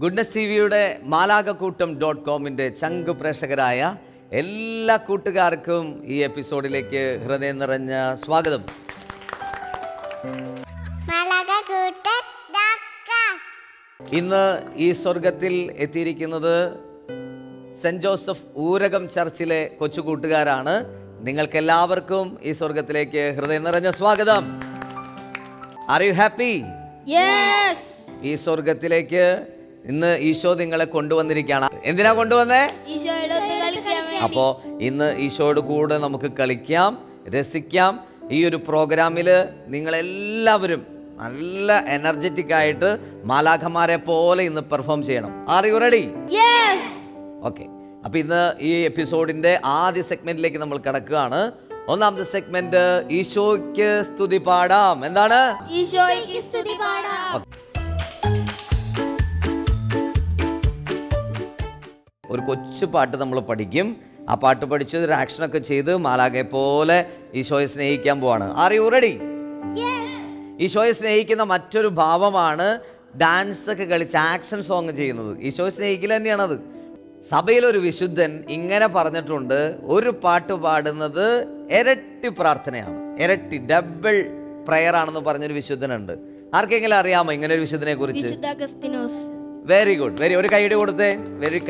Goodness ടിവിയുടെ മാലാകക്കൂട്ടം.com ചങ്ക് പ്രേക്ഷകരായ എല്ലാ കൂട്ടുകാർക്കും ഈ എപ്പിസോഡിലേക്ക് ഹൃദയം നിറഞ്ഞ സ്വാഗതം. ഇന്ന് ഈ സ്വർഗത്തിൽ എത്തിയിരിക്കുന്നത് സെന്റ് ജോസഫ് ഊരകം ചർച്ചിലെ കൊച്ചു കൂട്ടുകാരാണ്. നിങ്ങൾക്ക് എല്ലാവർക്കും ഈ സ്വർഗത്തിലേക്ക് ഹൃദയം നിറഞ്ഞ സ്വാഗതം. Are you happy? യെസ്. ഈ സ്വർഗത്തിലേക്ക് ഇന്ന് ഈശോ നിങ്ങളെ കൊണ്ടുവന്നിരിക്കുകയാണ്. എന്തിനാ കൊണ്ടുവന്നേ? അപ്പോ ഇന്ന് ഈശോയോട് കൂടെ നമുക്ക് കളിക്കാം, രസിക്കാം. ഈ ഒരു പ്രോഗ്രാമിൽ നിങ്ങളെല്ലാവരും നല്ല എനർജറ്റിക് ആയിട്ട് മാലാഖമാരെ പോലെ ഇന്ന് പെർഫോം ചെയ്യണം. R you ready? Yes. Okay. അപ്പൊ ഇന്ന് ഈ എപ്പിസോഡിന്റെ ആദ്യ സെഗ്മെന്റിലേക്ക് നമ്മൾ കടക്കുകയാണ്. ഒന്നാമത്തെ സെഗ്മെന്റ് ഈശോയ്ക്ക് സ്തുതി പാടാം. എന്താണ്? ഈശോയ്ക്ക് സ്തുതി പാടാം. ഒരു കൊച്ചു പാട്ട് നമ്മൾ പഠിക്കും. ആ പാട്ട് പഠിച്ച് ഒരു ആക്ഷനൊക്കെ ചെയ്ത് മാലാഖയെ പോലെ ഈശോയെ സ്നേഹിക്കാൻ പോവാണ്. R you ready? ഈശോയെ സ്നേഹിക്കുന്ന മറ്റൊരു ഭാവമാണ് ഡാൻസ് ഒക്കെ കളിച്ച് ആക്ഷൻ സോങ് ചെയ്യുന്നത്. ഈശോയെ സ്നേഹിക്കൽ തന്നെയാണത്. സഭയിലൊരു വിശുദ്ധൻ ഇങ്ങനെ പറഞ്ഞിട്ടുണ്ട്, ഒരു പാട്ട് പാടുന്നത് ഇരട്ടി പ്രാർത്ഥനയാണ്, ഇരട്ടി ഡബിൾ പ്രയർ ആണെന്ന് പറഞ്ഞൊരു വിശുദ്ധനുണ്ട്. ആർക്കെങ്കിലും അറിയാമോ ഇങ്ങനെ ഒരു വിശുദ്ധനെ കുറിച്ച്? Very good. ഒരു കൈഡി കൊടുത്തേ,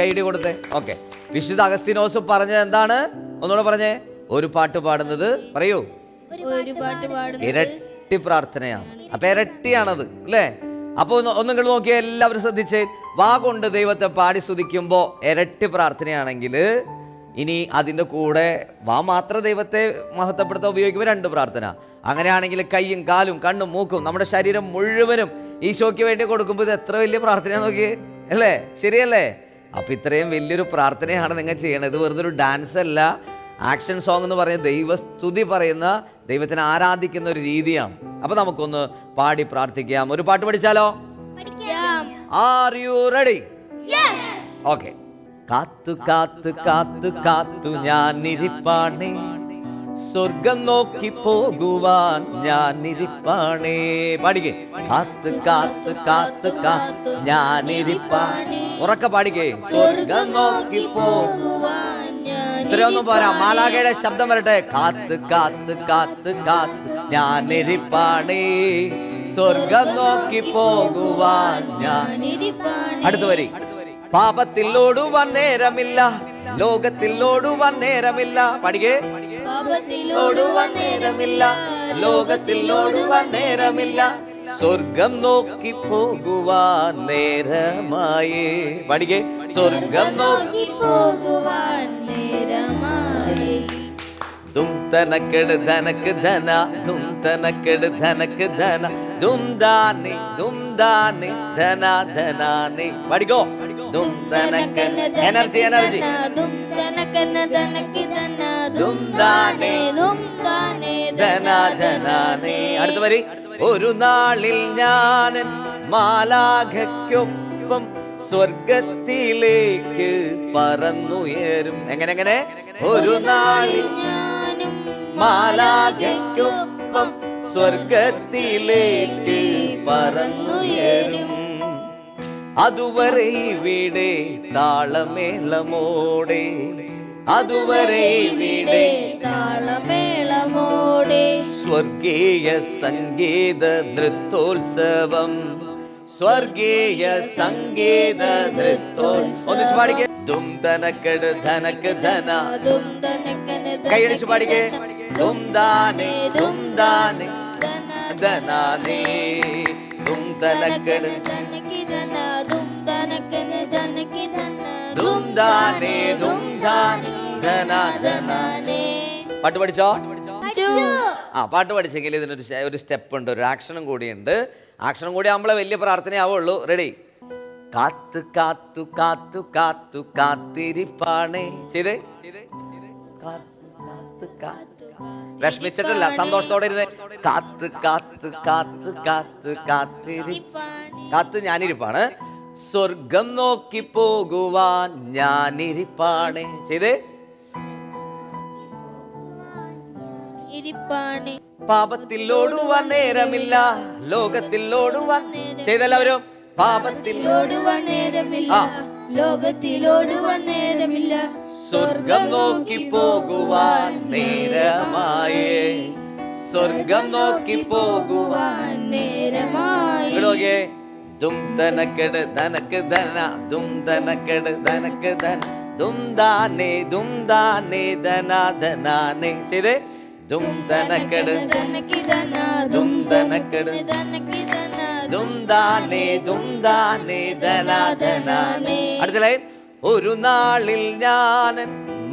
കൈഡി കൊടുത്തേ. ഓക്കെ. വിശുദ്ധ അഗസ്തീനോസ് പറഞ്ഞത് എന്താണ്? ഒന്നുകൂടെ പറഞ്ഞേ. ഒരു പാട്ട് പാടുന്നത് പറയൂ, ഇരട്ടി പ്രാർത്ഥനയാണ്. അപ്പൊ ഇരട്ടിയാണത് അല്ലേ? അപ്പൊ ഒന്നുകൾ നോക്കിയാൽ എല്ലാവരും ശ്രദ്ധിച്ചേ. വാ കൊണ്ട് ദൈവത്തെ പാടി സ്തുതിക്കുമ്പോ ഇരട്ടി പ്രാർത്ഥനയാണെങ്കിൽ, ഇനി അതിൻ്റെ കൂടെ വാ മാത്രം ദൈവത്തെ മഹത്വപ്പെടുത്താൻ ഉപയോഗിക്കുമ്പോൾ രണ്ട് പ്രാർത്ഥന. അങ്ങനെയാണെങ്കിൽ കൈയും കാലും കണ്ണും മൂക്കും നമ്മുടെ ശരീരം മുഴുവനും ഈശോയ്ക്ക് വേണ്ടി കൊടുക്കുമ്പോൾ ഇത് എത്ര വലിയ പ്രാർത്ഥന നോക്കിയേ അല്ലേ? ശരിയല്ലേ? അപ്പൊ ഇത്രയും വലിയൊരു പ്രാർത്ഥനയാണ് നിങ്ങൾ ചെയ്യണത്. ഇത് വെറുതെ ഒരു ഡാൻസ് അല്ല. ആക്ഷൻ സോങ് എന്ന് പറയുന്ന ദൈവസ്തുതി പറയുന്ന, ദൈവത്തിനെ ആരാധിക്കുന്ന ഒരു രീതിയാണ്. അപ്പൊ നമുക്കൊന്ന് പാടി പ്രാർത്ഥിക്കാം. ഒരു പാട്ട് പഠിച്ചാലോ? Are you ready? ഓക്കെ. കാത്തു കാത്തു കാത്തു കാത്തു ഞാൻ ഇരിപ്പാണേ, സ്വർഗം നോക്കി പോകുവാൻ ഞാൻ ഇരിപ്പാണേ. പാടിക്കേ. കാത്തു കാത്തു കാത്തു കാത്തു ഞാൻ ഇരിപ്പാണേ. ഉറക്കെ പാടിക്കേ. സ്വർഗം നോക്കി പോകുവാൻ. ഇത്രയൊന്നും പോരാ, മാലാഖയുടെ ശബ്ദം വരട്ടെ. കാത്ത് കാത്ത് കാത്ത് കാത്ത് ഞാൻ ഇരിപ്പാണേ, സ്വർഗം നോക്കി പോകുവാൻ ഞാൻ. അടുത്ത വരി. പാപത്തിൽ ഓടുവാൻ നേരമില്ല, ലോകത്തിൽ ഓടുവാൻ നേരമില്ല. പാടിക്കേ. ഓടുവാൻ നേരമില്ല, ലോകത്തിൽ ഓടുവാൻ നേരമില്ല, സ്വർഗം നോക്കി പോകുവാൻ നേരമായേ. പാടിക്കേ. സ്വർഗം നോക്കി പോകുവാൻ നേരമായേ. തും തനക്കട് ധനക്ക് ധന, തും തനക്കട് ധനക്ക് ധന, തും ദാനി ധന ധനാനി. പാടിക്കോ. തും തനക്കന എനർജി എനർജി. തും തനക്കന ധനക്ക് ധന, തും ദാനി ധന ധനാനി. അടുത്ത വരി. ഒരു നാളിൽ ഞാൻ മാലാഖയ്ക്കൊപ്പം സ്വർഗത്തിലേക്ക് പറന്നുയരും. എങ്ങനെ? ഒരു നാളിൽ ഞാനും മാലാഖയ്ക്കൊപ്പം സ്വർഗത്തിലേക്ക് പറന്നുയരും. അതുവരെ ഇവിടെ താളമേളമോടെ, അതുവരെ ഇവിടെ താളമേളമോടെ, സ്വർഗീയ സംഗീത നൃത്തോത്സവം, സ്വർഗീയ സംഗീത നൃത്തോത്സവം. ഒന്നിച്ച് പാടിക്കേ. തും തനക്കട് ധനക്ക് ധന, കൈയടിച്ച് പാടിക്കേ. തും ദാനെ ധനാനേ, തും തനക്കട് തും ദാനെ ധന ധനാനേ. പാട്ട് പഠിച്ചോ? ആ, പാട്ട് പഠിച്ചെങ്കിൽ ഇതിനൊരു ഒരു സ്റ്റെപ്പ് ഉണ്ട്, ഒരു ആക്ഷനും കൂടിയുണ്ട്. ആക്ഷനും കൂടി ആകുമ്പോഴേ വലിയ പ്രാർത്ഥനയാവുള്ളൂ. റെഡി? കാത്തു കാത്തു കാത്തു കാത്തു കാത്തിരിപ്പാണേ. ചെയ്തേ. വിഷമിച്ചിട്ടല്ല, സന്തോഷത്തോടെ ഇരുന്നേ. കാത്ത് കാത്ത് കാത്ത് കാത്ത് കാത്തിരിപ്പാണ്. കാത്ത് ഞാനിരിപ്പാണ്, സ്വർഗം നോക്കി പോകുവാൻ ഞാനിരിപ്പാണ്. ചെയ്തേ. ഇരിപ്പാണേ. പാപത്തിൽ ഓടുവാൻ നേരമില്ല, ലോകത്തിൽ ഓടുവാൻ. ചെയ്തെല്ലാവരും. പാപത്തിൽ ഓടുവാൻ നേരമില്ല, ലോകത്തിൽ ഓടുവാൻ നേരമില്ല. സ്വർഗം നോക്കി പോകുവാൻ നേരമായേ, സ്വർഗം നോക്കി പോകുവാൻ നേരമായി. ഇടോകെ ദും തനക്കെട് തനക്ക് ധന, ദും തനക്കെട് തനക്ക് ധന, ദും ദാനേ ധന ധനാനേ. ചെയ്തേ. ദും തനക്കെട് ദും തനക്കെട് ദും ദാനേ ധന ധനാനേ. അടുത്ത ലൈൻ. ഒരു നാളിൽ ഞാൻ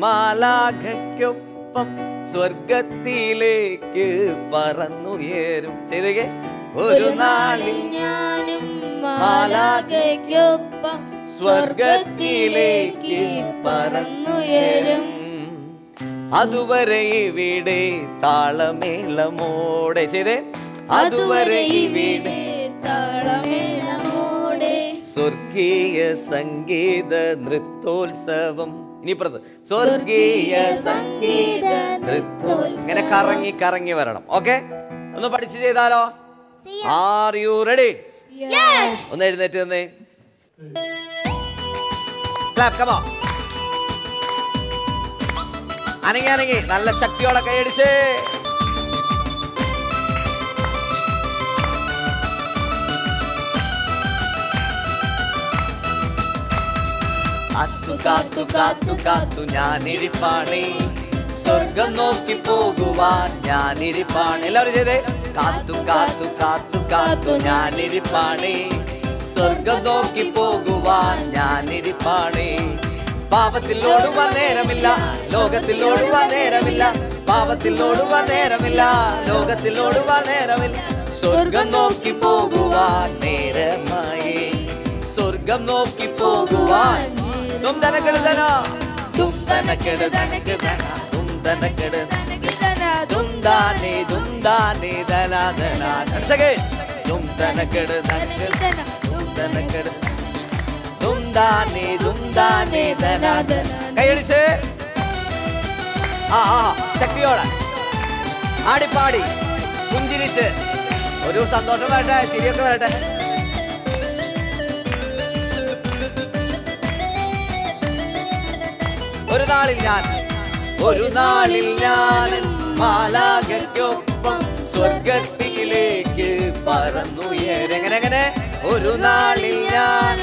മാലാഖയ്ക്കൊപ്പം സ്വർഗത്തിലേക്ക് പറന്നുയരും. ചെയ്തേ. ഒരു നാളിൽ ഞാനും മാലാഖയ്ക്കൊപ്പം സ്വർഗത്തിലേക്ക് പറന്നുയരും. അതുവരെ ഇവിടെ താളമേളമോടെ. ചെയ്തേ. അതുവരെ ഇവിടെ താളമേളമോടെ സ്വർഗീയ സംഗീത നൃത്തോത്സവം. ഇനി സ്വർഗീയ സംഗീത നൃത്തോത്സവം. ഇങ്ങനെ കറങ്ങി കറങ്ങി വരണം. ഓക്കെ, ഒന്ന് പഠിച്ചു ചെയ്താലോ? Are you ready? ഒന്ന് എഴുന്നേറ്റ് നിന്നേ. Clap, come on. അനങ്ങി അനങ്ങി നല്ല ശക്തിയോടെ കൈയടിച്ചേ. കാത്തു കാത്തു കാത്തു കാത്തു ഞാനിരിപ്പാണേ, സ്വർഗം നോക്കി പോകുവാൻ ഞാനിരിപ്പാണ്. എല്ലാവരും ചെയ്തേ. കാത്തു കാത്തു കാത്തു കാത്തു ഞാനിരിപ്പാണേ, സ്വർഗം നോക്കി പോകുവാൻ ഞാനിരിപ്പാണേ. പാപത്തിൽ ഓടുവാൻ നേരമില്ല, ലോകത്തിൽ ഓടുവാൻ നേരമില്ല. പാപത്തിൽ ഓടുവാൻ നേരമില്ല, ലോകത്തിൽ ഓടുവാൻ നേരമില്ല. സ്വർഗം നോക്കി പോകുവാൻ നേരമായി, സ്വർഗം നോക്കി പോകുവാൻ. തും തനക്കെടുതന തും തനക്കെടുതന തും തനക്കെടുതന തും ദാനേ ധന ധന. തും തനക്കെടുതന തും തനക്കെടു തും ദാനേ ധന ധന. കൈയടിച്ച് ശക്തിയോടെ ആടിപ്പാടി പുഞ്ചിരിച്ച് ഒരു സന്തോഷം വരട്ടെ, ചിരിയൊക്കെ വരട്ടെ. ഒരു നാളിൽ ഞാൻ മാലാഖയ്ക്കൊപ്പം സ്വർഗത്തിലേക്ക് പറന്നുയരും. എങ്ങനെ? ഒരു നാളിൽ ഞാൻ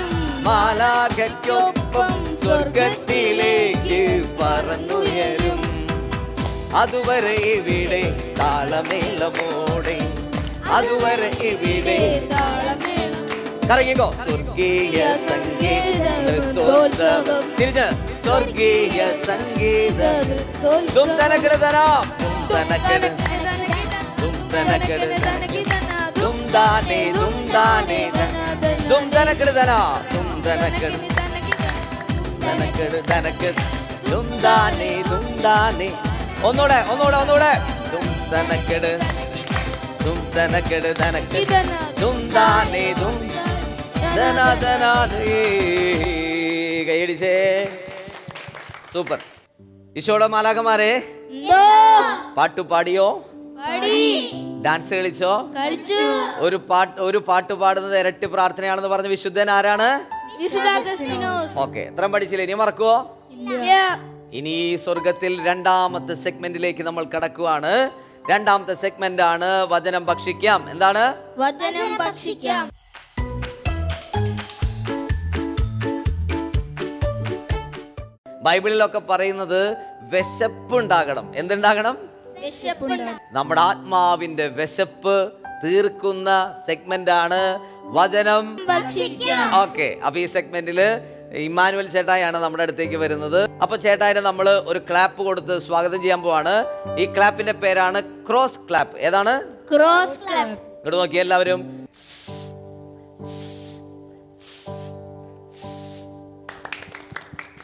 മാലാഖയ്ക്കൊപ്പം സ്വർഗത്തിലേക്ക് പറന്നുയരും. അതുവരെ ഇവിടെ താളമേളമോടെ, അതുവരെ ഇവിടെ കറങ്ങിക്കോ. സ്വർഗീയ സംഗീത നൃത്തോത്സവം. തിരിഞ്ഞ് സ്വർഗീയ സംഗീത തും തനക്കെടുതന തും തനക്കെടു തും തനക്കെടു തും ദാനേ തും തനക്കെടുതന തും തനക്കെടു തനക്കെടു തനക്കെടു തും ദാനേ. ഒന്നൂടെ തും തനക്കെടു തും തനക്കെടു തനക്ക് തും ദാനേ ധന ധനാനേ. കൈയടിച്ചേ. സൂപ്പർ. ഈശോയുടെ മാലാഖമാരെ പാട്ടു പാടിയോ? ഡാൻസ് കളിച്ചോ? ഒരു പാട്ട് പാടുന്നത് ഇരട്ടി പ്രാർത്ഥനയാണെന്ന് പറഞ്ഞ വിശുദ്ധൻ ആരാണ്? ഓക്കെ, എത്ര പഠിച്ചില്ലേ? ഇനി മറക്കുവോ? ഇനി സ്വർഗത്തിൽ രണ്ടാമത്തെ സെഗ്മെന്റിലേക്ക് നമ്മൾ കടക്കുവാണ്. രണ്ടാമത്തെ സെഗ്മെന്റ് ആണ് വചനം ഭക്ഷിക്കാം. എന്താണ് വചനം ഭക്ഷിക്കാം? ബൈബിളിലൊക്കെ പറയുന്നത് വിശപ്പുണ്ടാകണം. എന്തുണ്ടാകണം? നമ്മുടെ ആത്മാവിന്റെ വിശപ്പ് തീർക്കുന്ന സെഗ്മെന്റ് ആണ് വചനം ഭക്ഷിക്കാം. ഓക്കെ, അപ്പൊ ഈ സെഗ്മെന്റില് ഇമ്മാനുവൽ ചേട്ടായാണ് നമ്മുടെ അടുത്തേക്ക് വരുന്നത്. അപ്പൊ ചേട്ടായിനെ നമ്മൾ ഒരു ക്ലാപ്പ് കൊടുത്ത് സ്വാഗതം ചെയ്യാൻ പോവാണ്. ഈ ക്ലാപ്പിന്റെ പേരാണ് ക്രോസ് ക്ലാപ്പ്. ഏതാണ്? Cross clap. ഇങ്ങോട്ട് നോക്കി എല്ലാവരും.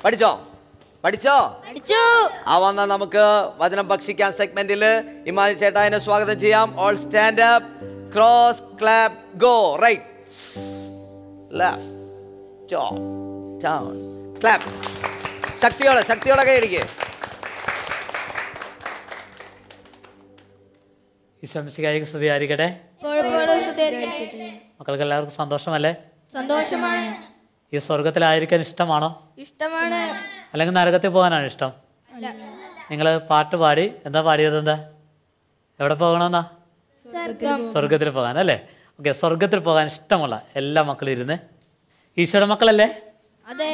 പഠിച്ചോ? ആ വന്ന നമുക്ക് വചനം ഭക്ഷിക്കാൻ സെഗ്മെന്റിൽ ഇമ്മാനുവൽ ചേട്ടായിനെ സ്വാഗതം ചെയ്യാം. All stand up, cross clap, go. Right, left, top, down, clap. ശക്തിയോടെ കൈയടിക്ക്. ഈശോമിശിഹായിക്ക് സ്തുതിയായിരിക്കട്ടെ. മക്കൾക്ക് എല്ലാവർക്കും സന്തോഷമല്ലേ? സന്തോഷമാണ്. ഈ സ്വർഗത്തിലായിരിക്കാൻ ഇഷ്ടമാണോ? ഇഷ്ടമാണ്. അല്ലെങ്കിൽ നരകത്തിൽ പോകാനാണ് ഇഷ്ടം? നിങ്ങൾ പാട്ട് പാടി എന്താ പാടിയത്? എന്താ എവിടെ പോകണമെന്നാ? സ്വർഗത്തിൽ പോകാൻ അല്ലേ? ഓക്കെ, സ്വർഗത്തിൽ പോകാൻ ഇഷ്ടമുള്ള എല്ലാ മക്കളും ഇരുന്ന്. ഈശോയുടെ മക്കളല്ലേ? അതെ.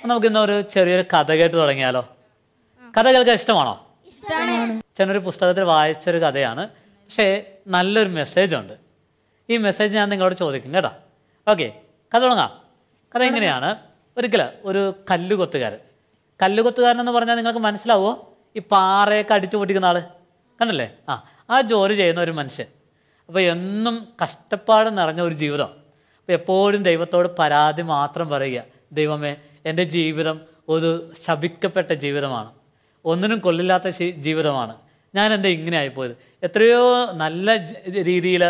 നമുക്കിന്ന് ഒരു ചെറിയൊരു കഥ കേട്ട് തുടങ്ങിയാലോ? കഥ കേൾക്കാൻ ഇഷ്ടമാണോ? ചെറിയൊരു പുസ്തകത്തിൽ വായിച്ചൊരു കഥയാണ്, പക്ഷേ നല്ലൊരു മെസ്സേജ് ഉണ്ട്. ഈ മെസ്സേജ് ഞാൻ നിങ്ങളോട് ചോദിക്കും കേട്ടോ. ഓക്കെ, കഥ തുടങ്ങാം. കഥ എങ്ങനെയാണ്? ഒരിക്കലും ഒരു കല്ലുകൊത്തുകാരൻ എന്ന് പറഞ്ഞാൽ നിങ്ങൾക്ക് മനസ്സിലാവുമോ? ഈ പാറയൊക്കെ അടിച്ചു പൊട്ടിക്കുന്ന ആൾ കണ്ടല്ലേ? ആ ജോലി ചെയ്യുന്ന ഒരു മനുഷ്യൻ. അപ്പോൾ എന്നും കഷ്ടപ്പാട് നിറഞ്ഞ ഒരു ജീവിതം. അപ്പോൾ എപ്പോഴും ദൈവത്തോട് പരാതി മാത്രം പറയുക, ദൈവമേ എൻ്റെ ജീവിതം ഒരു ശപിക്കപ്പെട്ട ജീവിതമാണ്, ഒന്നിനും കൊള്ളില്ലാത്ത ജീവിതമാണ്, ഞാൻ എന്താ ഇങ്ങനെ ആയിപ്പോയത്. എത്രയോ നല്ല രീതിയിൽ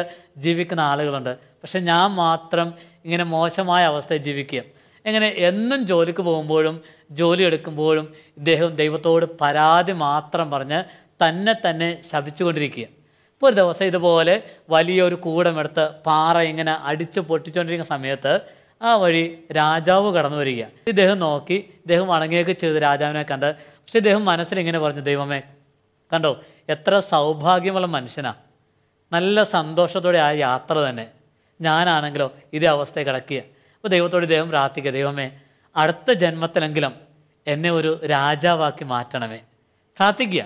ജീവിക്കുന്ന ആളുകളുണ്ട്, പക്ഷെ ഞാൻ മാത്രം ഇങ്ങനെ മോശമായ അവസ്ഥയിൽ ജീവിക്കുക. എങ്ങനെ എന്നും ജോലിക്ക് പോകുമ്പോഴും ജോലി എടുക്കുമ്പോഴും ഇദ്ദേഹം ദൈവത്തോട് പരാതി മാത്രം പറഞ്ഞ് തന്നെ ശപിച്ചുകൊണ്ടിരിക്കുക. ഇപ്പോൾ ഒരു ദിവസം ഇതുപോലെ വലിയൊരു കൂടമെടുത്ത് പാറ ഇങ്ങനെ അടിച്ചു പൊട്ടിച്ചുകൊണ്ടിരിക്കുന്ന സമയത്ത് ആ വഴി രാജാവ് കടന്നു വരിക. ഇദ്ദേഹം നോക്കി, ഇദ്ദേഹം വണങ്ങുകയൊക്കെ ചെയ്ത് രാജാവിനെ കണ്ട്. പക്ഷെ ഇദ്ദേഹം മനസ്സിൽ ഇങ്ങനെ പറഞ്ഞു, ദൈവമേ കണ്ടോ എത്ര സൗഭാഗ്യമുള്ള മനുഷ്യനാണ്, നല്ല സന്തോഷത്തോടെ ആ യാത്ര തന്നെ, ഞാനാണെങ്കിലോ ഇതേ അവസ്ഥയെ കിടക്കുക. അപ്പോൾ ദൈവത്തോട് ഇദ്ദേഹം പ്രാർത്ഥിക്കുക, ദൈവമേ അടുത്ത ജന്മത്തിലെങ്കിലും എന്നെ ഒരു രാജാവാക്കി മാറ്റണമേ, പ്രാർത്ഥിക്കുക.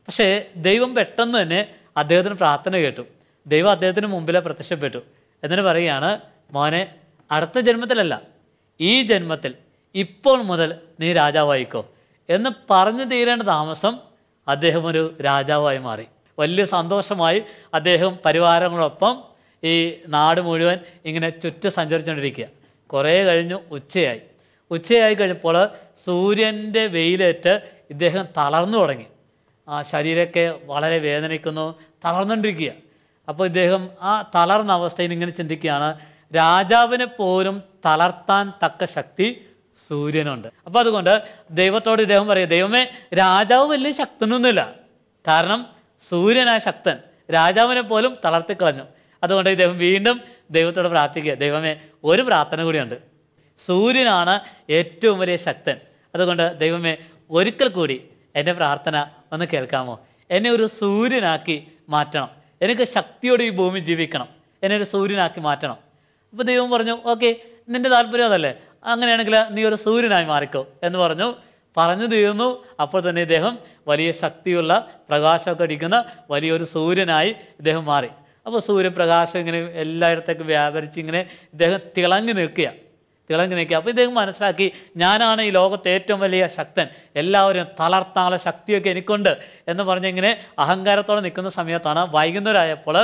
പക്ഷേ ദൈവം പെട്ടെന്ന് തന്നെ അദ്ദേഹത്തിന് പ്രാർത്ഥന കേട്ടു. ദൈവം അദ്ദേഹത്തിന് മുമ്പിൽ പ്രത്യക്ഷപ്പെട്ടു. എന്നിട്ട് പറയുകയാണ്, മോനെ അടുത്ത ജന്മത്തിലല്ല, ഈ ജന്മത്തിൽ ഇപ്പോൾ മുതൽ നീ രാജാവായിക്കോ എന്ന് പറഞ്ഞു തീരേണ്ട താമസം അദ്ദേഹം ഒരു രാജാവായി മാറി. വലിയ സന്തോഷമായി അദ്ദേഹം പരിവാരങ്ങളൊപ്പം ഈ നാട് മുഴുവൻ ഇങ്ങനെ ചുറ്റും സഞ്ചരിച്ചുകൊണ്ടിരിക്കുക. കുറേ കഴിഞ്ഞു ഉച്ചയായി കഴിഞ്ഞപ്പോൾ സൂര്യൻ്റെ വെയിലേറ്റ് ഇദ്ദേഹം തളർന്നു തുടങ്ങി. ആ ശരീരമൊക്കെ വളരെ വേദനിക്കുന്നു, തളർന്നുകൊണ്ടിരിക്കുക. അപ്പോൾ ഇദ്ദേഹം ആ തളർന്ന അവസ്ഥയിൽ ഇങ്ങനെ ചിന്തിക്കുകയാണ്, രാജാവിനെ പോലും തളർത്താൻ തക്ക ശക്തി സൂര്യനുണ്ട്. അപ്പോൾ അതുകൊണ്ട് ദൈവത്തോട് ഇദ്ദേഹം പറയുക, ദൈവമേ രാജാവ് വലിയ ശക്തനൊന്നുമില്ല, കാരണം സൂര്യനായ ശക്തൻ രാജാവിനെ പോലും തളർത്തിക്കളഞ്ഞു. അതുകൊണ്ട് ഇദ്ദേഹം വീണ്ടും ദൈവത്തോട് പ്രാർത്ഥിക്കുക, ദൈവമേ ഒരു പ്രാർത്ഥന കൂടിയുണ്ട്, സൂര്യനാണ് ഏറ്റവും വലിയ ശക്തൻ, അതുകൊണ്ട് ദൈവമേ ഒരിക്കൽ കൂടി എൻ്റെ പ്രാർത്ഥന ഒന്ന് കേൾക്കാമോ, എന്നെ ഒരു സൂര്യനാക്കി മാറ്റണം, എനിക്ക് ശക്തിയോടെ ഈ ഭൂമി ജീവിക്കണം, എന്നെ ഒരു സൂര്യനാക്കി മാറ്റണം. അപ്പോൾ ദൈവം പറഞ്ഞു, ഓക്കെ നിൻ്റെ താല്പര്യം അതല്ലേ, അങ്ങനെയാണെങ്കിൽ നീ ഒരു സൂര്യനായി മാറിക്കോ എന്ന് പറഞ്ഞു തീർന്നു. അപ്പോൾ തന്നെ ഇദ്ദേഹം വലിയ ശക്തിയുള്ള പ്രകാശമൊക്കെ അടിക്കുന്ന വലിയൊരു സൂര്യനായി ഇദ്ദേഹം മാറി. അപ്പോൾ സൂര്യപ്രകാശം ഇങ്ങനെ എല്ലായിടത്തേക്കും വ്യാപരിച്ച് ഇങ്ങനെ ഇദ്ദേഹം തിളങ്ങി നിൽക്കുക. അപ്പോൾ ഇദ്ദേഹം മനസ്സിലാക്കി, ഞാനാണ് ഈ ലോകത്തെ ഏറ്റവും വലിയ ശക്തൻ, എല്ലാവരും തളർത്താനുള്ള ശക്തിയൊക്കെ എനിക്കുണ്ട് എന്ന് പറഞ്ഞിങ്ങനെ അഹങ്കാരത്തോടെ നിൽക്കുന്ന സമയത്താണ് വൈകുന്നേരമായപ്പോൾ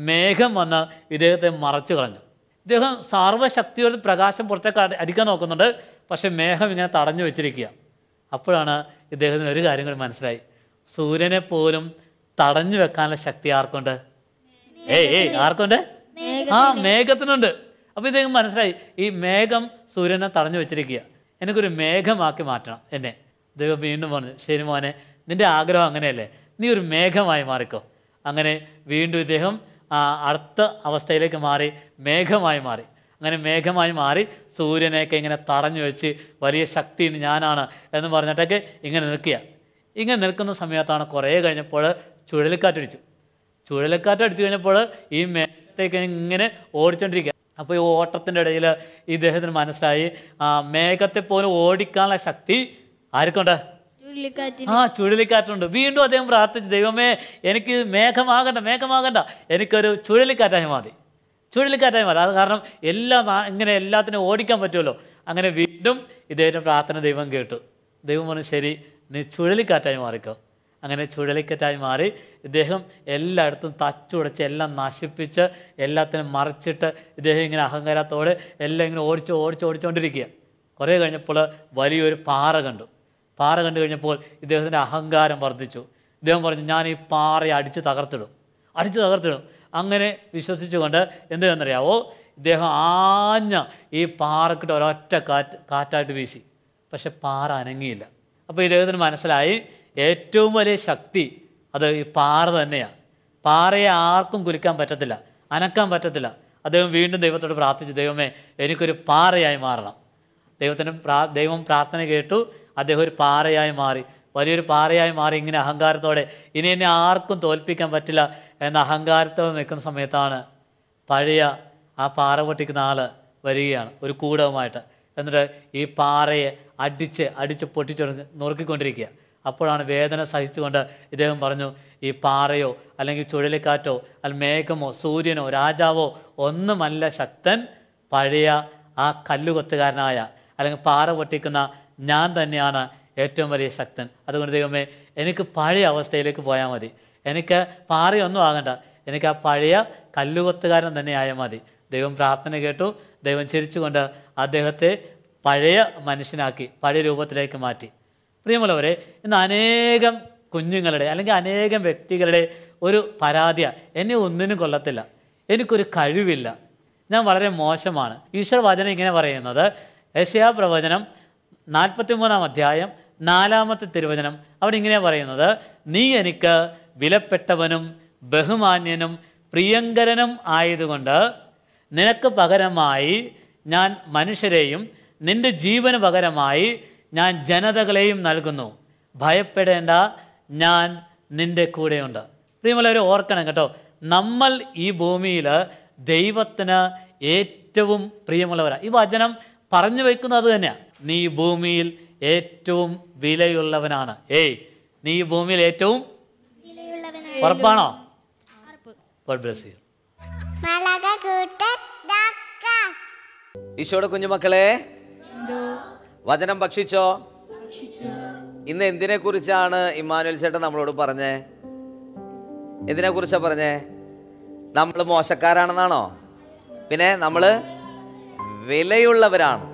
മേഘം വന്ന് ഇദ്ദേഹത്തെ മറച്ചു കളഞ്ഞു. ഇദ്ദേഹം സർവ്വശക്തിയോട് പ്രകാശം പുറത്തേക്ക് അടിക്കാൻ നോക്കുന്നുണ്ട്, പക്ഷെ മേഘം ഇങ്ങനെ തടഞ്ഞു വെച്ചിരിക്കുക. അപ്പോഴാണ് ഇദ്ദേഹത്തിന് ഒരു കാര്യം കൂടി മനസ്സിലായി, സൂര്യനെ പോലും തടഞ്ഞു വെക്കാനുള്ള ശക്തി ആർക്കുണ്ട്? ആർക്കുണ്ട്? മേഘത്തിനുണ്ട്. അപ്പോൾ ഇദ്ദേഹം മനസ്സിലായി, ഈ മേഘം സൂര്യനെ തടഞ്ഞു വെച്ചിരിക്കുക, എനിക്കൊരു മേഘമാക്കി മാറ്റണം എന്നെ. ദൈവം വീണ്ടും പറഞ്ഞു, ശരി മോനെ നിൻ്റെ ആഗ്രഹം അങ്ങനെയല്ലേ, നീ ഒരു മേഘമായി മാറിക്കോ. അങ്ങനെ വീണ്ടും ഇദ്ദേഹം അടുത്ത അവസ്ഥയിലേക്ക് മാറി, മേഘമായി മാറി. അങ്ങനെ മേഘമായി മാറി സൂര്യനെയൊക്കെ ഇങ്ങനെ തടഞ്ഞു വെച്ച് വലിയ ശക്തി ഞാനാണ് എന്ന് പറഞ്ഞിട്ടൊക്കെ ഇങ്ങനെ നിൽക്കുക. ഇങ്ങനെ നിൽക്കുന്ന സമയത്താണ് കുറേ കഴിഞ്ഞപ്പോൾ ചുഴലിക്കാറ്റടിച്ചു കഴിഞ്ഞപ്പോൾ ഈ മേഘത്തേക്ക് ഇങ്ങനെ ഓടിച്ചോണ്ടിരിക്കുക. അപ്പോൾ ഈ ഓട്ടത്തിൻ്റെ ഇടയിൽ ഇദ്ദേഹത്തിന് മനസ്സിലായി, മേഘത്തെ പോലും ഓടിക്കാനുള്ള ശക്തി ആർക്കുണ്ട്? ചുഴലിക്കാറ്റുണ്ട്. വീണ്ടും അദ്ദേഹം പ്രാർത്ഥിച്ചു, ദൈവമേ എനിക്ക് മേഘമാകണ്ട, എനിക്കൊരു ചുഴലിക്കാറ്റായി മതി. അത് കാരണം ഇങ്ങനെ എല്ലാത്തിനും ഓടിക്കാൻ പറ്റുമല്ലോ. അങ്ങനെ വീണ്ടും ഇദ്ദേഹത്തിൻ്റെ പ്രാർത്ഥന ദൈവം കേട്ടു. ദൈവം പറഞ്ഞു, ശരി നീ ചുഴലിക്കാറ്റായി മാറിക്കോ. അങ്ങനെ ചുഴലിക്കാറ്റായി മാറി ഇദ്ദേഹം എല്ലായിടത്തും തച്ചുടച്ച് എല്ലാം നശിപ്പിച്ച് എല്ലാത്തിനും മറിച്ചിട്ട് ഇദ്ദേഹം ഇങ്ങനെ അഹങ്കാരത്തോടെ എല്ലാം ഇങ്ങനെ ഓടിച്ചുകൊണ്ടിരിക്കുക. കുറേ കഴിഞ്ഞപ്പോൾ വലിയൊരു പാറ കണ്ടു കഴിഞ്ഞപ്പോൾ ഇദ്ദേഹത്തിൻ്റെ അഹങ്കാരം വർദ്ധിച്ചു. ഇദ്ദേഹം പറഞ്ഞു, ഞാൻ ഈ പാറയെ അടിച്ച് തകർത്തിടും. അങ്ങനെ വിശ്വസിച്ചുകൊണ്ട് എന്ത് ചെയ്യുന്നറിയാവോ, ഇദ്ദേഹം ഈ പാറക്കിട്ട് ഒരൊറ്റ കാറ്റായിട്ട് വീശി. പക്ഷെ പാറ അനങ്ങിയില്ല. അപ്പോൾ ഇദ്ദേഹത്തിന് മനസ്സിലായി, ഏറ്റവും വലിയ ശക്തി അത് ഈ പാറ തന്നെയാണ്. പാറയെ ആർക്കും കുലുക്കാൻ പറ്റത്തില്ല, അനക്കാൻ പറ്റത്തില്ല. അദ്ദേഹം വീണ്ടും ദൈവത്തോട് പ്രാർത്ഥിച്ചു, ദൈവമേ എനിക്കൊരു പാറയായി മാറണം. ദൈവം പ്രാർത്ഥന കേട്ടു. അദ്ദേഹം ഒരു പാറയായി മാറി, വലിയൊരു പാറയായി മാറി. ഇങ്ങനെ അഹങ്കാരത്തോടെ ഇനി എന്നെ ആർക്കും തോൽപ്പിക്കാൻ പറ്റില്ല എന്ന അഹങ്കാരത്തോടെ നിൽക്കുന്ന സമയത്താണ് പഴയ ആ പാറ പൊട്ടിക്കുന്ന ആൾ വരികയാണ് ഒരു കൂടവുമായിട്ട്. എന്നിട്ട് ഈ പാറയെ അടിച്ച് പൊട്ടിച്ചു നുറുക്കിക്കൊണ്ടിരിക്കുക. അപ്പോഴാണ് വേദന സഹിച്ചുകൊണ്ട് ഇദ്ദേഹം പറഞ്ഞു, ഈ പാറയോ അല്ലെങ്കിൽ ചുഴലിക്കാറ്റോ അല്ലെങ്കിൽ മേഘമോ സൂര്യനോ രാജാവോ ഒന്നുമല്ല ശക്തൻ, പഴയ ആ കല്ലുകൊത്തുകാരനായ അല്ലെങ്കിൽ പാറ പൊട്ടിക്കുന്ന ഞാൻ തന്നെയാണ് ഏറ്റവും വലിയ ശക്തൻ. അതുകൊണ്ട് ദൈവമേ എനിക്ക് പഴയ അവസ്ഥയിലേക്ക് പോയാൽ മതി, എനിക്ക് പാറയൊന്നും ആകണ്ട, എനിക്ക് ആ പഴയ കല്ലുകൊത്തുകാരൻ തന്നെ ആയാൽ മതി. ദൈവം പ്രാർത്ഥന കേട്ടു. ദൈവം ചിരിച്ചുകൊണ്ട് അദ്ദേഹത്തെ പഴയ മനുഷ്യനാക്കി, പഴയ രൂപത്തിലേക്ക് മാറ്റി. പ്രിയമുള്ളവരെ, ഇന്ന് അനേകം കുഞ്ഞുങ്ങളുടെ അല്ലെങ്കിൽ അനേകം വ്യക്തികളുടെ ഒരു പരാതിയാണ്, എന്നെ ഒന്നിനും കൊള്ളത്തില്ല, എനിക്കൊരു കഴിവില്ല, ഞാൻ വളരെ മോശമാണ്. ഈശ്വര വചനം ഇങ്ങനെ പറയുന്നത്, യെശയ്യാ പ്രവചനം 43-ാം അധ്യായം 4-ാമത്തെ തിരുവചനം. അവിടെ ഇങ്ങനെ പറയുന്നത്, നീ എനിക്ക് വിലപ്പെട്ടവനും ബഹുമാന്യനും പ്രിയങ്കരനും ആയതുകൊണ്ട് നിനക്ക് പകരമായി ഞാൻ മനുഷ്യരെയും നിന്റെ ജീവന് പകരമായി ഞാൻ ജനതകളെയും നൽകുന്നു, ഭയപ്പെടേണ്ട, ഞാൻ നിന്റെ കൂടെയുണ്ട്. പ്രിയമുള്ളവരെ ഓർക്കണം കേട്ടോ, നമ്മൾ ഈ ഭൂമിയിൽ ദൈവത്തിന് ഏറ്റവും പ്രിയമുള്ളവരാണ്. ഈ വചനം പറഞ്ഞു വയ്ക്കുന്നത് അത് തന്നെയാണ്. നീ ഭൂമിയിൽ ഏറ്റവും വിലയുള്ളവനാണ്. നീ ഈ ഭൂമിയിൽ ഏറ്റവും ഉറപ്പാണോ? God bless you. ഈശോയുടെ കുഞ്ഞുമക്കളെ, വചനം ഭക്ഷിച്ചോ? ഇന്ന് എന്തിനെ കുറിച്ചാണ് ഇമ്മാനുവൽ ചേട്ടൻ നമ്മളോട് പറഞ്ഞേ? എന്തിനെ കുറിച്ചാ പറഞ്ഞേ? നമ്മൾ മോശക്കാരാണെന്നാണോ? പിന്നെ നമ്മൾ വിലയുള്ളവരാണ്,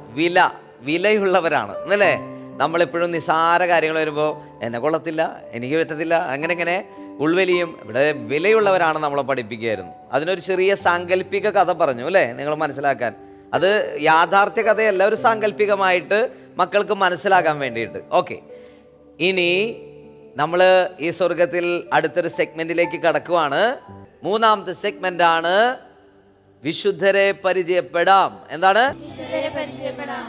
വിലയുള്ളവരാണ് എന്നല്ലേ? നമ്മളെപ്പോഴും നിസാര കാര്യങ്ങൾ വരുമ്പോൾ എന്നെ കൊള്ളത്തില്ല, എനിക്ക് പറ്റത്തില്ല, അങ്ങനെ ഉൾവലിയും. ഇവിടെ വിലയുള്ളവരാണ് നമ്മളെ പഠിപ്പിക്കുകയായിരുന്നു. അതിനൊരു ചെറിയ സാങ്കല്പിക കഥ പറഞ്ഞു അല്ലേ, നിങ്ങൾ മനസ്സിലാക്കാൻ. അത് യാഥാർത്ഥ്യ കഥയല്ല, ഒരു സാങ്കല്പികമായിട്ട് മക്കൾക്ക് മനസ്സിലാക്കാൻ വേണ്ടിയിട്ട്. ഓക്കെ, ഇനി നമ്മൾ ഈ സ്വർഗത്തിൽ അടുത്തൊരു സെഗ്മെന്റിലേക്ക് കടക്കുവാണ്. 3-ാമത്തെ സെഗ്മെന്റ് ആണ് വിശുദ്ധരെ പരിചയപ്പെടാം. എന്താണ്? വിശുദ്ധരെ പരിചയപ്പെടാം.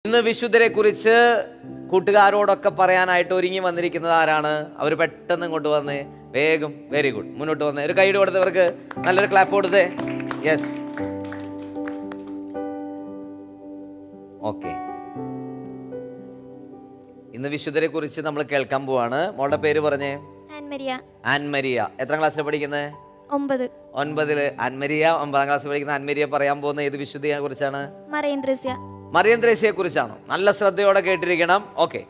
ഇന്ന് വിശുദ്ധരെ കുറിച്ച് കൂട്ടുകാരോടൊക്കെ പറയാനായിട്ട് ഒരുങ്ങി വന്നിരിക്കുന്നത് ആരാണ്? അവർ പെട്ടെന്ന് ഇങ്ങോട്ട് വന്നേ, വേഗം. വെരി ഗുഡ്, മുന്നോട്ട് വന്നേ. ഒരു കൈയ്യടി കൊടുത്തവർക്ക് നല്ലൊരു ക്ലാപ്പ് കൊടുത്തേ. Yes, okay. ഇന്ന് വിശുദ്ധരെ കുറിച്ച് നമ്മൾ കേൾക്കാൻ പോവാണ്. മോളുടെ പേര് പറഞ്ഞേ. ആൻമരിയ. എത്രാം ക്ലാസ്സിൽ പഠിക്കുന്നത്? 9. ആൻമരിയ 9-ാം ക്ലാസ്സിൽ പഠിക്കുന്ന ആൻമരിയ പറയാൻ പോകുന്ന ഏത് വിശുദ്ധയെ കുറിച്ചാണ്? മറിയം ത്രേസ്യയെ കുറിച്ചാണ്. നല്ല ശ്രദ്ധയോടെ കേട്ടിരിക്കണം. ഓക്കെ.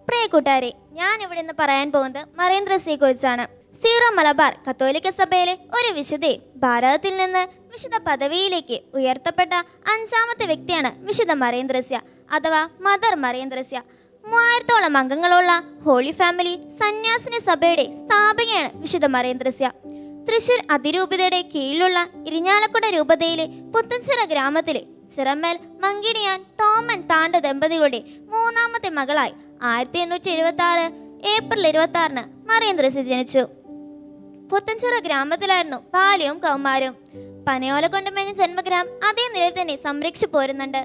പ്രിയ കൂട്ടുകാരെ, ഞാൻ ഇവിടെ നിന്ന് പറയാൻ പോകുന്നത് മറിയം ത്രേസ്യയെ കുറിച്ചാണ്. സീറോ മലബാർ കത്തോലിക്ക സഭയിലെ ഒരു വിശുദ്ധയും ഭാരതത്തിൽ നിന്ന് വിശുദ്ധ പദവിയിലേക്ക് ഉയർത്തപ്പെട്ട 5-ാമത്തെ വ്യക്തിയാണ് വിശുദ്ധ മറിയം ത്രേസ്യ അഥവാ മദർ മറിയം ത്രേസ്യ. 3000-ഓളം അംഗങ്ങളുള്ള ഹോളി ഫാമിലി സന്യാസിനി സഭയുടെ സ്ഥാപകയാണ് വിശുദ്ധ മറിയം ത്രേസ്യ. തൃശൂർ അതിരൂപതയുടെ കീഴിലുള്ള ഇരിഞ്ഞാലക്കുട രൂപതയിലെ പുത്തൻചിറ ഗ്രാമത്തിലെ ചിറമ്മൽ മങ്കിണിയാൻ തോമൻ താണ്ട ദമ്പതികളുടെ 3-ാമത്തെ മകളായി 1876 ഏപ്രിൽ 26-ന് മറിയം ത്രേസ്യ ജനിച്ചു. പുത്തൻചിറ ഗ്രാമത്തിലായിരുന്നു ബാല്യവും കൗമാരവും. പനയോല കൊണ്ട് മേഞ്ഞ ജന്മഗ്രാം അതേ നിലയിൽ തന്നെ സംരക്ഷിച്ചു പോരുന്നുണ്ട്.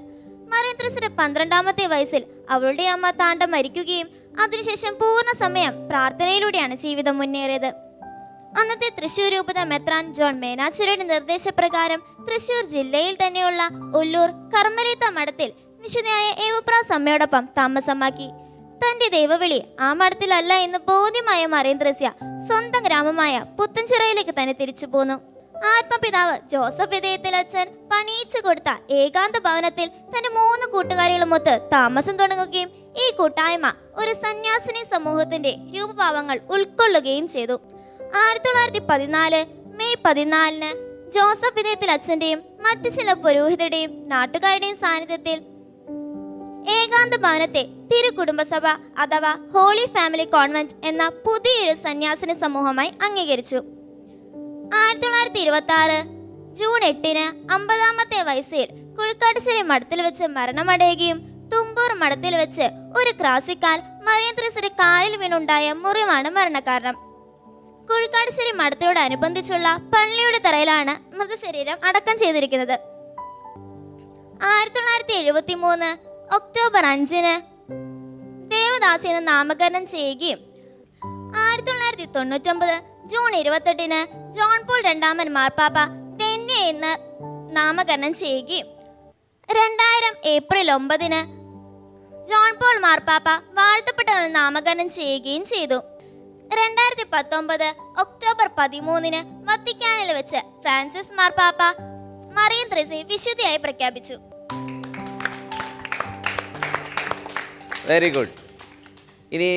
മറിയം ത്രേസ്യയുടെ 12-ാമത്തെ വയസ്സിൽ അവളുടെ അമ്മ താണ്ട മരിക്കുകയും അതിനുശേഷം പൂർണ്ണ സമയം പ്രാർത്ഥനയിലൂടെയാണ് ജീവിതം മുന്നേറിയത്. അന്നത്തെ തൃശൂർ രൂപത മെത്രാൻ ജോൺ മേനാച്ചുരയുടെ നിർദ്ദേശപ്രകാരം തൃശൂർ ജില്ലയിൽ തന്നെയുള്ള ഒല്ലൂർ കർമ്മലീത്ത മഠത്തിൽ വിശുദ്ധയായ ഏവുപ്രാസ് അമ്മയോടൊപ്പം താമസമാക്കി. തന്റെ ദൈവവിളി ആ മഠത്തിലല്ല എന്ന് ബോധ്യമായ മറിയം ത്രേസ്യ സ്വന്തം ഗ്രാമമായ പുത്തൻചിറയിലേക്ക് തന്നെ തിരിച്ചു പോന്നു. ആത്മപിതാവ് ജോസഫ് വിധേയത്തിൽ അച്ഛൻ പണിയിച്ചു കൊടുത്ത ഏകാന്ത ഭവനത്തിൽ തന്റെ 3 കൂട്ടുകാരികളുമൊത്ത് താമസം തുടങ്ങുകയും ഈ കൂട്ടായ്മ ഒരു സന്യാസിനി സമൂഹത്തിന്റെ രൂപഭാവങ്ങൾ ഉൾക്കൊള്ളുകയും ചെയ്തു. 1914 മെയ് 14-ന് ജോസഫ് വിധേയത്തിൽ അച്ഛന്റെയും മറ്റു ചില പുരോഹിതരുടെയും നാട്ടുകാരുടെയും സാന്നിധ്യത്തിൽ ഏകാന്ത ഭവനത്തെ തിരുകുടുംബസഭ അഥവാ ഹോളി ഫാമിലി കോൺവെന്റ് എന്ന പുതിയൊരു സന്യാസിനി സമൂഹമായി അംഗീകരിച്ചു. 1926 ജൂൺ 8-ന് 50-ാമത്തെ വയസ്സിൽ കുഴിക്കാട്ടുശ്ശേരി മഠത്തിൽ വെച്ച് മരണമടയുകയും തുമ്പൂർ മഠത്തിൽ വെച്ച് ഒരു ക്രാസിക്കാൽ മറിയം ത്രേസ്യയുടെ കാലിൽ വീണുണ്ടായ മുറിവാണ് മരണകാരണം. കുഴിക്കാട്ടുശ്ശേരി മഠത്തോടനുബന്ധിച്ചുള്ള പള്ളിയുടെ തറയിലാണ് മൃതശരീരം അടക്കം ചെയ്തിരിക്കുന്നത്. 1973 ഒക്ടോബർ 5 ദേവദാസി എന്ന് നാമകരണം ചെയ്യുകയും 1999 ജൂൺ 28 ജോൺ പോൾ രണ്ടാമൻ മാർപ്പാപ്പ ധന്യ എന്ന് നാമകരണം ചെയ്യുകയും 2000 ഏപ്രിൽ 9 ജോൺ പോൾ മാർപ്പാപ്പ വാഴ്ത്തപ്പെട്ടവൻ നാമകരണം ചെയ്യുകയും ചെയ്തു. 2019 ഒക്ടോബർ 13 വത്തിക്കാനിൽ വെച്ച് ഫ്രാൻസിസ് മാർപ്പാപ്പ മറിയം ത്രേസ്യയെ വിശുദ്ധയായി പ്രഖ്യാപിച്ചു. Very good. ഇനി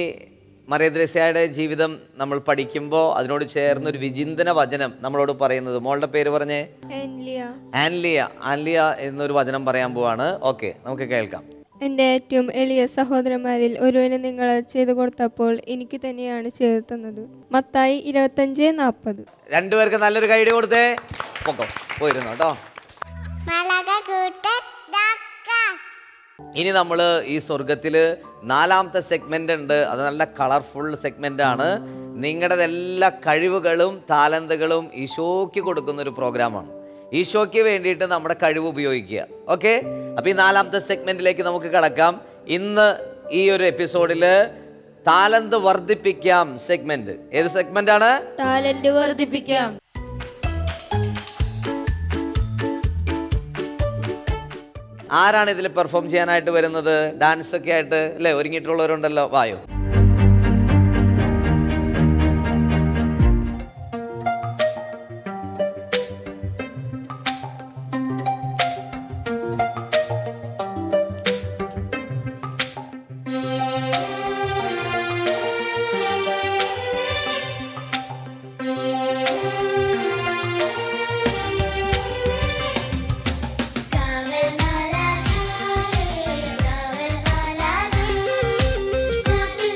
മറിയം ത്രേസ്യയുടെ ജീവിതം നമ്മൾ പഠിക്കുമ്പോൾ അതിനോട് ചേർന്നൊരു വിചിന്തന വചനം നമ്മളോട് പറയുന്നത്, മോളുടെ പേര് പറഞ്ഞേ? ആൻലിയ എന്നൊരു വചനം പറയാൻ പോവാണ്. ഓക്കെ, നമുക്ക് കേൾക്കാം. എൻ്റെ ഏറ്റവും എളിയ സഹോദരന്മാരിൽ ഒരുവന് നിങ്ങൾ ചെയ്തു കൊടുത്തപ്പോൾ എനിക്ക് തന്നെയാണ് ചെയ്തു തന്നത്. മത്തായി 25:40. രണ്ടുപേർക്ക് നല്ലൊരു കൈഡി കൊടുത്തേ. പൊക്കോ, പോയിരുന്നു കേട്ടോ. ഇനി നമ്മൾ ഈ സ്വർഗത്തിൽ 4ാമത്തെ സെഗ്മെന്റ് ഉണ്ട്. അത് നല്ല കളർഫുൾ സെഗ്മെന്റ് ആണ്. നിങ്ങളുടെ എല്ലാ കഴിവുകളും താലന്തുകളും ഈശോയ്ക്ക് കൊടുക്കുന്ന ഒരു പ്രോഗ്രാമാണ്. ഈശോയ്ക്ക് വേണ്ടിയിട്ട് നമ്മുടെ കഴിവ് ഉപയോഗിക്കുക. ഓക്കെ, അപ്പോൾ ഈ 4ാമത്തെ സെഗ്മെന്റിലേക്ക് നമുക്ക് കടക്കാം. ഇന്ന് ഈ ഒരു എപ്പിസോഡിൽ താലന്ത് വർദ്ധിപ്പിക്കാം സെഗ്മെന്റ്. ഏത് സെഗ്മെന്റ് ആണ്? ടാലന്റ് വർദ്ധിപ്പിക്കാം. ആരാണ് ഇതിൽ പെർഫോം ചെയ്യാനായിട്ട് വരുന്നത്? ഡാൻസ് ഒക്കെ ആയിട്ട് അല്ലേ ഒരുങ്ങിയിട്ടുള്ളവരുണ്ടല്ലോ, വായോ. Happy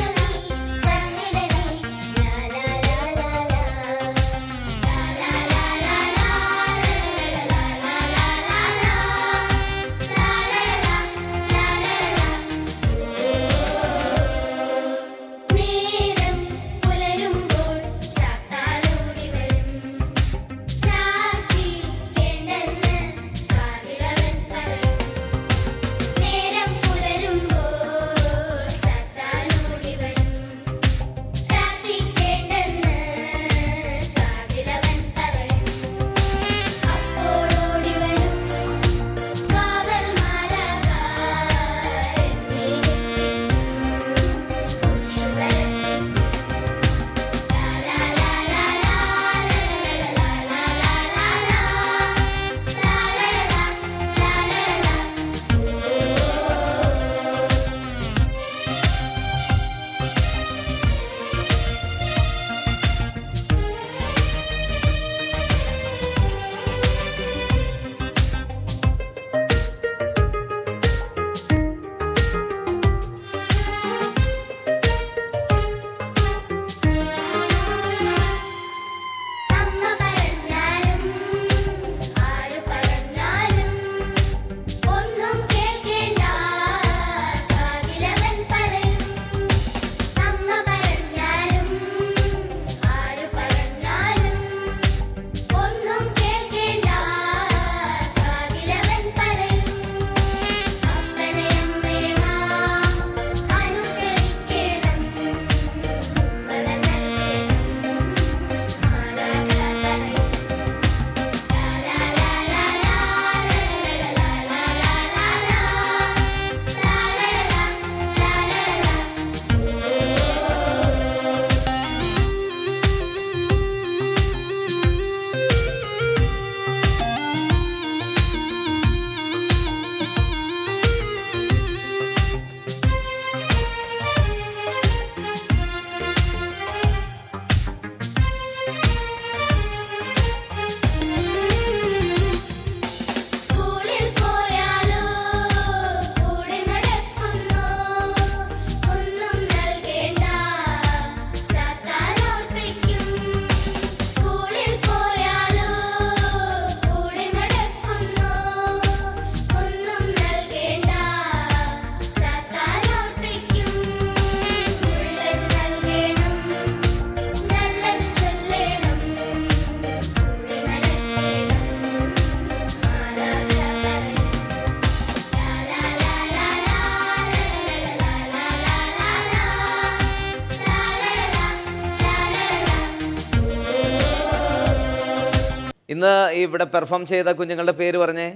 ഇന്ന് ഇവിടെ പെർഫോം ചെയ്ത കുഞ്ഞുങ്ങളുടെ പേര് പറഞ്ഞേ.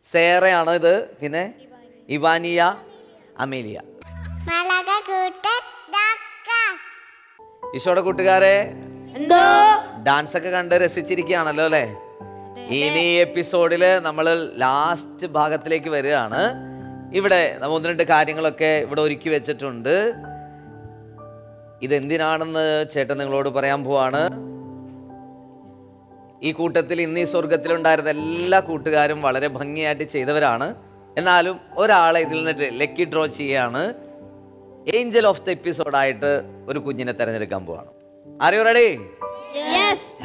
സേറയാണ് ഇത്, പിന്നെ ഇവാനിയ, അമേലിയ. ഈശോയുടെ കൂട്ടുകാരെ, എന്തോ ഡാൻസ് ഒക്കെ കണ്ട് രസിച്ചിരിക്കുകയാണല്ലോ അല്ലേ? ഇനി എപ്പിസോഡിൽ നമ്മൾ ലാസ്റ്റ് ഭാഗത്തിലേക്ക് വരികയാണ്. ഇവിടെ നമ്മൾ 1-2 കാര്യങ്ങളൊക്കെ ഇവിടെ ഒരുക്കി വെച്ചിട്ടുണ്ട്. ഇതെന്തിനാണെന്ന് ചേട്ടൻ നിങ്ങളോട് പറയാൻ പോവാണ്. ഈ കൂട്ടത്തിൽ ഇന്ന് ഈ സ്വർഗത്തിലുണ്ടായിരുന്ന എല്ലാ കൂട്ടുകാരും വളരെ ഭംഗിയായിട്ട് ചെയ്തവരാണ്. എന്നാലും ഒരാളെ ഇതിൽ നിന്ന് ലക്കി ഡ്രോ ചെയ്യാണ്. ഏഞ്ചൽ ഓഫ് ദ എപ്പിസോഡായിട്ട് ഒരു കുഞ്ഞിനെ തിരഞ്ഞെടുക്കാൻ പോവാണ്. R you ready?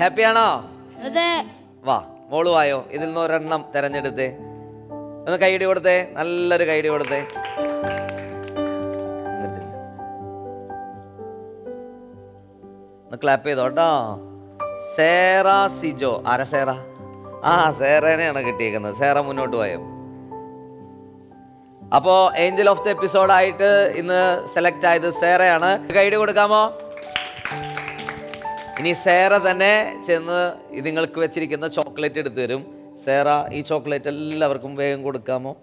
ഹാപ്പി ആണോ? അതെ. വാ മോള് വായോ. ഇതിൽ നിന്ന് ഒരെണ്ണം തിരഞ്ഞെടുത്തേ. ഒന്ന് കൈയടി കൊടുത്തേ, നല്ലൊരു കൈയടി കൊടുത്തേ. ഒന്ന് ക്ലാപ്പ് ചെയ്തോ കേട്ടോ. സേറ സിജോ. ആരാ സേറ? സേറേനെയാണ് കിട്ടിയേക്കുന്നത്. സേറ മുന്നോട്ട് പോയോ. അപ്പോ ഏഞ്ചൽ ഓഫ് ദ എപ്പിസോഡായിട്ട് ഇന്ന് സെലക്ട് ആയത് സേറയാണ്. കൈയടി കൊടുക്കാമോ? ഇനി സേറ തന്നെ ചെന്ന് നിങ്ങൾക്ക് വെച്ചിരിക്കുന്ന ചോക്ലേറ്റ് എടുത്തു തരും. സേറ, ഈ ചോക്ലേറ്റ് എല്ലാവർക്കും വേഗം കൊടുക്കാമോ?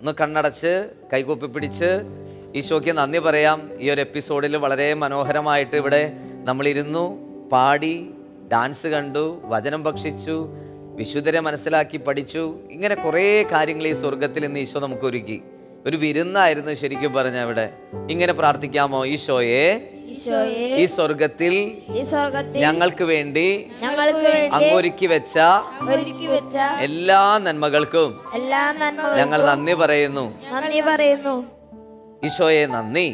ഒന്ന് കണ്ണടച്ച് കൈകൂപ്പി പിടിച്ച് ഈശോയ്ക്ക് നന്ദി പറയാം. ഈ ഒരു എപ്പിസോഡിൽ വളരെ മനോഹരമായിട്ട് ഇവിടെ നമ്മളിരുന്നു, പാടി, ഡാൻസ് കണ്ടു, വചനം ഭക്ഷിച്ചു, വിശുദ്ധരെ മനസ്സിലാക്കി പഠിച്ചു. ഇങ്ങനെ കുറേ കാര്യങ്ങൾ ഈ സ്വർഗത്തിൽ ഇന്ന് ഈശോ നമുക്ക് ഒരുക്കി. ഒരു വിരുന്നായിരുന്നു ശരിക്കും പറഞ്ഞ ഇവിടെ. ഇങ്ങനെ പ്രാർത്ഥിക്കാമോ? ഈശോയെ, ഈ സ്വർഗത്തിൽ ഞങ്ങൾക്ക് വേണ്ടി അങ്ങൊരുക്കി വെച്ച എല്ലാ നന്മകൾക്കും ഞങ്ങൾ നന്ദി പറയുന്നു. ഈശോയെ നന്ദി.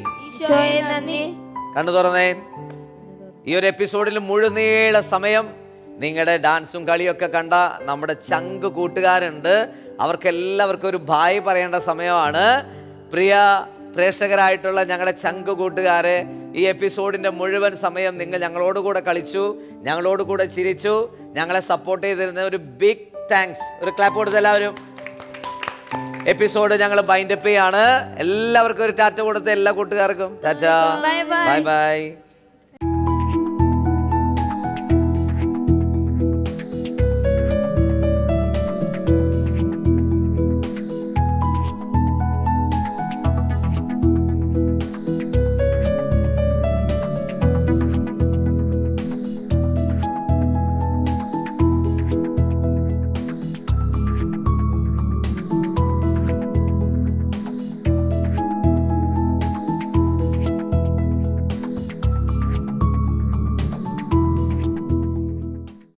കണ്ണു തുറന്നേ. ഈ ഒരു എപ്പിസോഡിൽ മുഴുനീള സമയം നിങ്ങളുടെ ഡാൻസും കളിയൊക്കെ കണ്ട നമ്മുടെ ചങ്ക് കൂട്ടുകാരുണ്ട്. അവർക്കെല്ലാവർക്കും ഒരു ബായ് പറയേണ്ട സമയമാണ്. പ്രിയ പ്രേക്ഷകരായിട്ടുള്ള ഞങ്ങളുടെ ചങ്ക് കൂട്ടുകാരെ, ഈ എപ്പിസോഡിൻ്റെ മുഴുവൻ സമയം നിങ്ങൾ ഞങ്ങളോടുകൂടെ കളിച്ചു, ഞങ്ങളോടുകൂടെ ചിരിച്ചു, ഞങ്ങളെ സപ്പോർട്ട് ചെയ്തിരുന്ന ഒരു ബിഗ് താങ്ക്സ്. ഒരു ക്ലാപ്പ് കൊടുത്ത് എല്ലാവരും. എപ്പിസോഡ് ഞങ്ങൾ ബൈൻഡപ്പ് ചെയ്യാണ്. എല്ലാവർക്കും ഒരു ടാറ്റ കൊടുത്ത് എല്ലാ കൂട്ടുകാർക്കും ടാറ്റ, ബൈ ബൈ.